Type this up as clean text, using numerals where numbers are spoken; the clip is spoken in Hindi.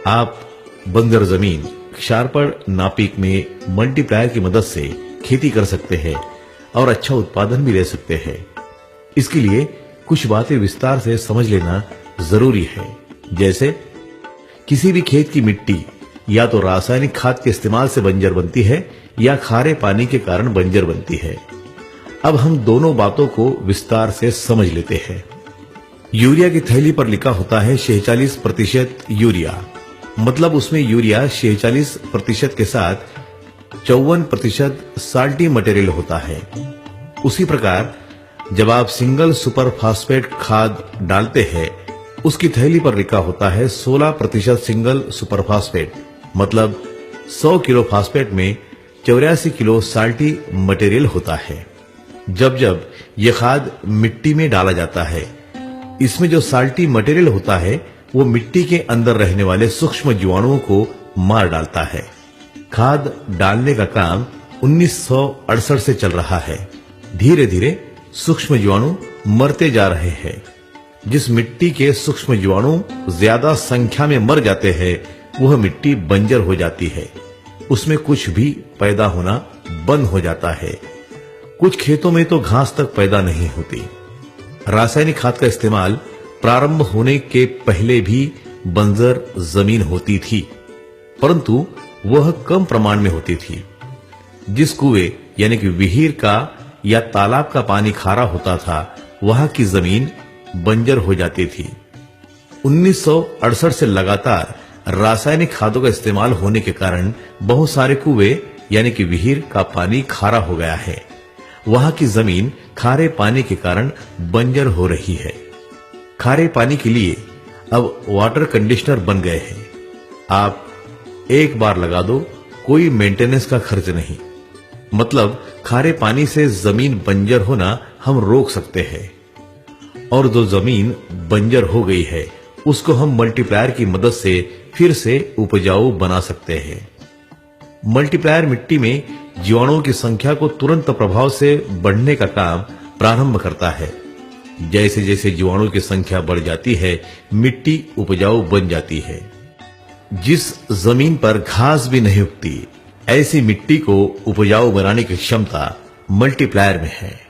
आप बंजर जमीन क्षारपण नापिक में मल्टीप्लायर की मदद से खेती कर सकते हैं और अच्छा उत्पादन भी ले सकते हैं। इसके लिए कुछ बातें विस्तार से समझ लेना जरूरी है। जैसे किसी भी खेत की मिट्टी या तो रासायनिक खाद के इस्तेमाल से बंजर बनती है या खारे पानी के कारण बंजर बनती है। अब हम दोनों बातों को विस्तार से समझ लेते हैं। यूरिया की थैली पर लिखा होता है 46% यूरिया, मतलब उसमें यूरिया 46% के साथ 54% साल्टी मटेरियल होता है। उसी प्रकार जब आप सिंगल सुपर फास्फेट खाद डालते हैं, उसकी थैली पर लिखा होता है 16% सिंगल सुपर फास्फेट, मतलब 100 किलो फास्फेट में 84 किलो साल्टी मटेरियल होता है। जब जब यह खाद मिट्टी में डाला जाता है, इसमें जो साल्टी मटेरियल होता है वो मिट्टी के अंदर रहने वाले सूक्ष्म जीवाणुओं को मार डालता है। खाद डालने का काम 1968 से चल रहा है। धीरे धीरे सूक्ष्म जीवाणु मरते जा रहे हैं। जिस मिट्टी के सूक्ष्म जीवाणु ज्यादा संख्या में मर जाते हैं, वह मिट्टी बंजर हो जाती है। उसमें कुछ भी पैदा होना बंद हो जाता है। कुछ खेतों में तो घास तक पैदा नहीं होती। रासायनिक खाद का इस्तेमाल प्रारंभ होने के पहले भी बंजर जमीन होती थी, परंतु वह कम प्रमाण में होती थी। जिस कुएं यानी कि विहीर का या तालाब का पानी खारा होता था, वहां की जमीन बंजर हो जाती थी। 1968 से लगातार रासायनिक खादों का इस्तेमाल होने के कारण बहुत सारे कुएं यानी कि विहीर का पानी खारा हो गया है। वहां की जमीन खारे पानी के कारण बंजर हो रही है। खारे पानी के लिए अब वाटर कंडीशनर बन गए हैं। आप एक बार लगा दो, कोई मेंटेनेंस का खर्च नहीं। मतलब खारे पानी से जमीन बंजर होना हम रोक सकते हैं। और जो जमीन बंजर हो गई है, उसको हम मल्टीप्लायर की मदद से फिर से उपजाऊ बना सकते हैं। मल्टीप्लायर मिट्टी में जीवाणुओं की संख्या को तुरंत प्रभाव से बढ़ने का काम प्रारंभ करता है। जैसे जैसे जीवाणुओं की संख्या बढ़ जाती है, मिट्टी उपजाऊ बन जाती है। जिस जमीन पर घास भी नहीं उगती, ऐसी मिट्टी को उपजाऊ बनाने की क्षमता मल्टीप्लायर में है।